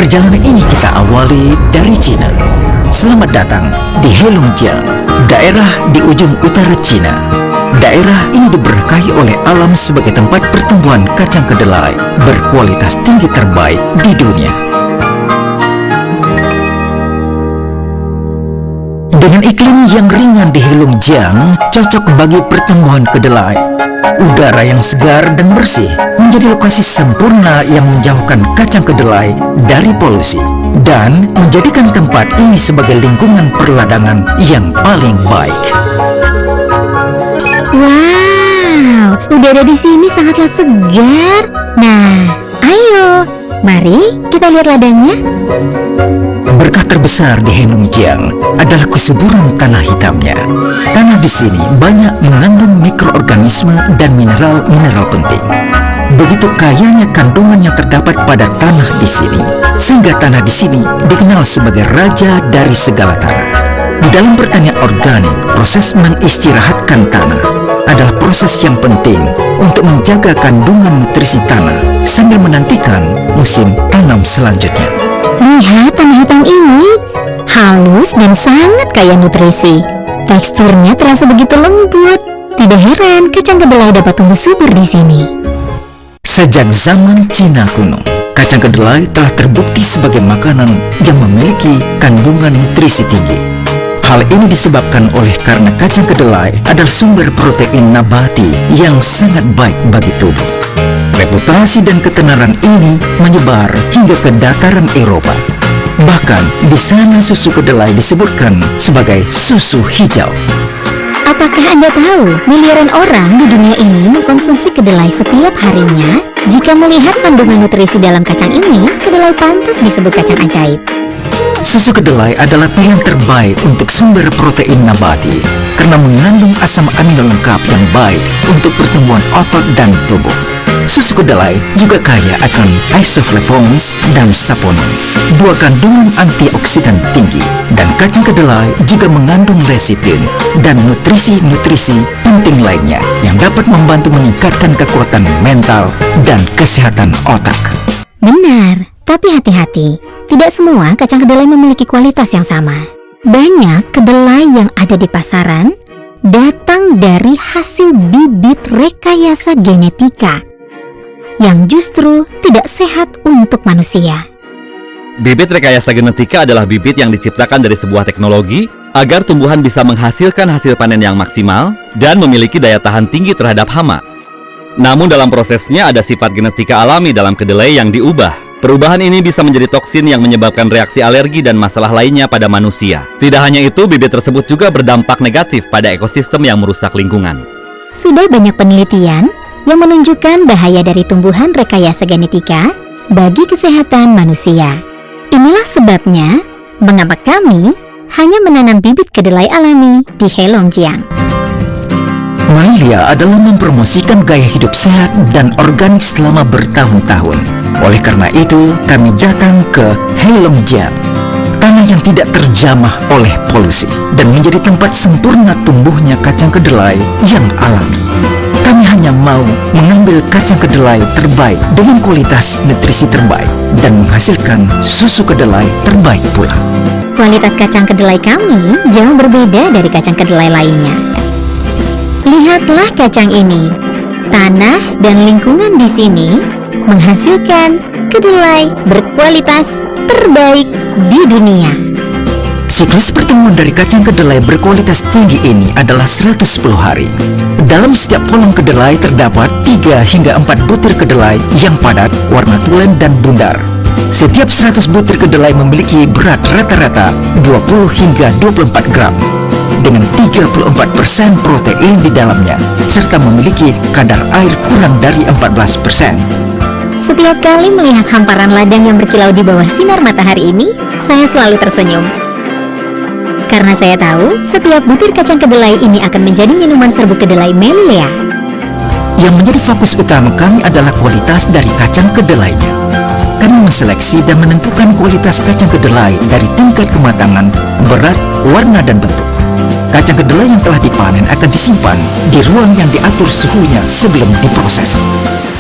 Perjalanan ini kita awali dari Cina. Selamat datang di Heilongjiang, daerah di ujung utara Cina. Daerah ini diberkahi oleh alam sebagai tempat pertumbuhan kacang kedelai berkualitas tinggi terbaik di dunia. Dengan iklim yang ringan di Heilongjiang, cocok bagi pertumbuhan kedelai. Udara yang segar dan bersih menjadi lokasi sempurna yang menjauhkan kacang kedelai dari polusi dan menjadikan tempat ini sebagai lingkungan perladangan yang paling baik. Wow, udara di sini sangatlah segar. Nah, ayo, mari kita lihat ladangnya. Berkah terbesar di Heilongjiang adalah kesuburan tanah hitamnya. Tanah di sini banyak mengandung mikroorganisme dan mineral-mineral penting. Begitu kayanya kandungan yang terdapat pada tanah di sini, sehingga tanah di sini dikenal sebagai raja dari segala tanah. Di dalam pertanian organik, proses mengistirahatkan tanah adalah proses yang penting untuk menjaga kandungan nutrisi tanah sambil menantikan musim tanam selanjutnya. Lihat tanah hitam ini, halus dan sangat kaya nutrisi. Teksturnya terasa begitu lembut. Tidak heran kacang kedelai dapat tumbuh subur di sini. Sejak zaman Cina kuno, kacang kedelai telah terbukti sebagai makanan yang memiliki kandungan nutrisi tinggi. Hal ini disebabkan oleh karena kacang kedelai adalah sumber protein nabati yang sangat baik bagi tubuh. Reputasi dan ketenaran ini menyebar hingga ke dataran Eropa. Bahkan di sana susu kedelai disebutkan sebagai susu hijau. Apakah Anda tahu miliaran orang di dunia ini mengkonsumsi kedelai setiap harinya? Jika melihat kandungan nutrisi dalam kacang ini, kedelai pantas disebut kacang ajaib. Susu kedelai adalah pilihan terbaik untuk sumber protein nabati karena mengandung asam amino lengkap yang baik untuk pertumbuhan otot dan tubuh. Susu kedelai juga kaya akan isoflavones dan saponin, dua kandungan antioksidan tinggi, dan kacang kedelai juga mengandung lecithin dan nutrisi-nutrisi penting lainnya yang dapat membantu meningkatkan kekuatan mental dan kesehatan otak. Benar, tapi hati-hati, tidak semua kacang kedelai memiliki kualitas yang sama. Banyak kedelai yang ada di pasaran datang dari hasil bibit rekayasa genetika yang justru tidak sehat untuk manusia. Bibit rekayasa genetika adalah bibit yang diciptakan dari sebuah teknologi agar tumbuhan bisa menghasilkan hasil panen yang maksimal dan memiliki daya tahan tinggi terhadap hama. Namun dalam prosesnya ada sifat genetika alami dalam kedelai yang diubah. Perubahan ini bisa menjadi toksin yang menyebabkan reaksi alergi dan masalah lainnya pada manusia. Tidak hanya itu, bibit tersebut juga berdampak negatif pada ekosistem yang merusak lingkungan. Sudah banyak penelitian yang menunjukkan bahaya dari tumbuhan rekayasa genetika bagi kesehatan manusia. Inilah sebabnya mengapa kami hanya menanam bibit kedelai alami di Heilongjiang. Mailia adalah mempromosikan gaya hidup sehat dan organik selama bertahun-tahun. Oleh karena itu, kami datang ke Heilongjiang, tanah yang tidak terjamah oleh polusi dan menjadi tempat sempurna tumbuhnya kacang kedelai yang alami. Kami hanya mau mengambil kacang kedelai terbaik dengan kualitas nutrisi terbaik dan menghasilkan susu kedelai terbaik pula. Kualitas kacang kedelai kami jauh berbeda dari kacang kedelai lainnya. Lihatlah kacang ini. Tanah dan lingkungan di sini menghasilkan kedelai berkualitas terbaik di dunia. Siklus pertemuan dari kacang kedelai berkualitas tinggi ini adalah 110 hari. Dalam setiap kolong kedelai terdapat 3 hingga 4 butir kedelai yang padat, warna tulen dan bundar. Setiap 100 butir kedelai memiliki berat rata-rata 20 hingga 24 gram dengan 34% protein di dalamnya serta memiliki kadar air kurang dari 14%. Setiap kali melihat hamparan ladang yang berkilau di bawah sinar matahari ini, saya selalu tersenyum. Karena saya tahu setiap butir kacang kedelai ini akan menjadi minuman serbuk kedelai Melia. Yang menjadi fokus utama kami adalah kualitas dari kacang kedelainya. Kami menseleksi dan menentukan kualitas kacang kedelai dari tingkat kematangan, berat, warna, dan bentuk. Kacang kedelai yang telah dipanen akan disimpan di ruang yang diatur suhunya sebelum diproses.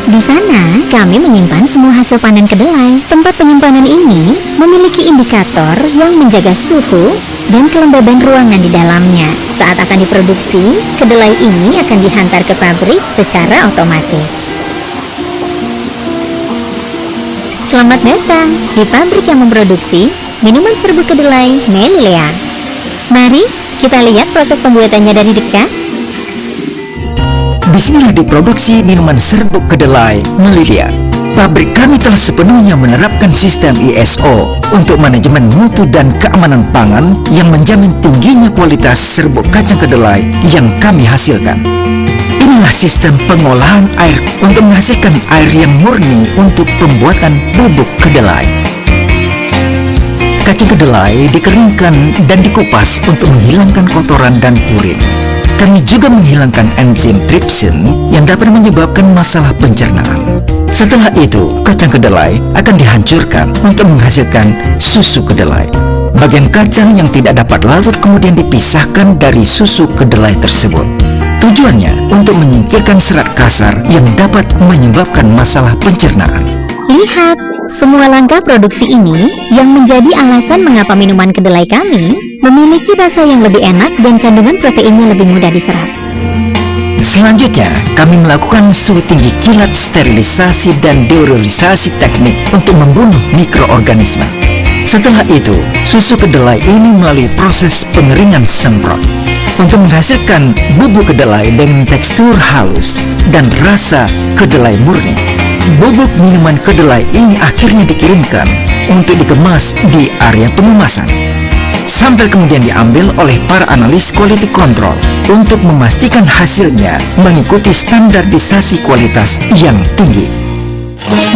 Di sana, kami menyimpan semua hasil panen kedelai. Tempat penyimpanan ini memiliki indikator yang menjaga suhu dan kelembaban ruangan di dalamnya. Saat akan diproduksi, kedelai ini akan dihantar ke pabrik secara otomatis. Selamat datang di pabrik yang memproduksi minuman serbuk kedelai Melilea. Mari kita lihat proses pembuatannya dari dekat. Disinilah diproduksi minuman serbuk kedelai Melilea. Pabrik kami telah sepenuhnya menerapkan sistem ISO untuk manajemen mutu dan keamanan pangan yang menjamin tingginya kualitas serbuk kacang kedelai yang kami hasilkan. Inilah sistem pengolahan air untuk menghasilkan air yang murni untuk pembuatan bubuk kedelai. Kacang kedelai dikeringkan dan dikupas untuk menghilangkan kotoran dan purin. Kami juga menghilangkan enzim trypsin yang dapat menyebabkan masalah pencernaan. Setelah itu, kacang kedelai akan dihancurkan untuk menghasilkan susu kedelai. Bagian kacang yang tidak dapat larut kemudian dipisahkan dari susu kedelai tersebut. Tujuannya untuk menyingkirkan serat kasar yang dapat menyebabkan masalah pencernaan. Lihat, semua langkah produksi ini yang menjadi alasan mengapa minuman kedelai kami memiliki rasa yang lebih enak dan kandungan proteinnya lebih mudah diserap. Selanjutnya, kami melakukan suhu tinggi kilat sterilisasi dan deodorisasi teknik untuk membunuh mikroorganisme. Setelah itu, susu kedelai ini melalui proses pengeringan semprot untuk menghasilkan bubuk kedelai dengan tekstur halus dan rasa kedelai murni. Bubuk minuman kedelai ini akhirnya dikirimkan untuk dikemas di area pengemasan, sampai kemudian diambil oleh para analis quality control untuk memastikan hasilnya mengikuti standarisasi kualitas yang tinggi.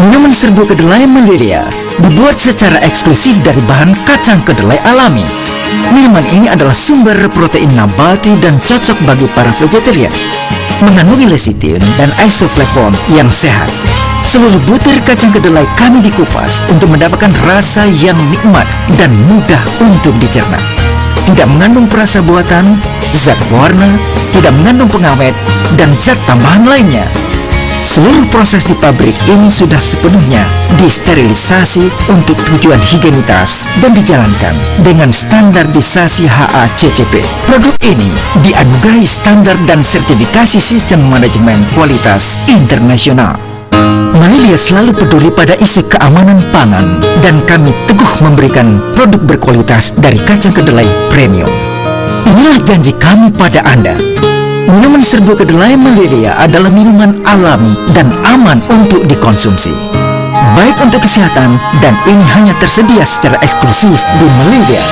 Minuman serbuk kedelai Melilea dibuat secara eksklusif dari bahan kacang kedelai alami. Minuman ini adalah sumber protein nabati dan cocok bagi para vegetarian. Mengandungi lecithin dan isoflavone yang sehat. Seluruh butir kacang kedelai kami dikupas untuk mendapatkan rasa yang nikmat dan mudah untuk dicerna. Tidak mengandung perasa buatan, zat pewarna, tidak mengandung pengawet, dan zat tambahan lainnya. Seluruh proses di pabrik ini sudah sepenuhnya disterilisasi untuk tujuan higienitas dan dijalankan dengan standarisasi HACCP. Produk ini dianugerahi standar dan sertifikasi sistem manajemen kualitas internasional. Melilea selalu peduli pada isu keamanan pangan dan kami teguh memberikan produk berkualitas dari kacang kedelai premium. Inilah janji kami pada Anda. Minuman serbuk kedelai Melilea adalah minuman alami dan aman untuk dikonsumsi, baik untuk kesehatan, dan ini hanya tersedia secara eksklusif di Melilea.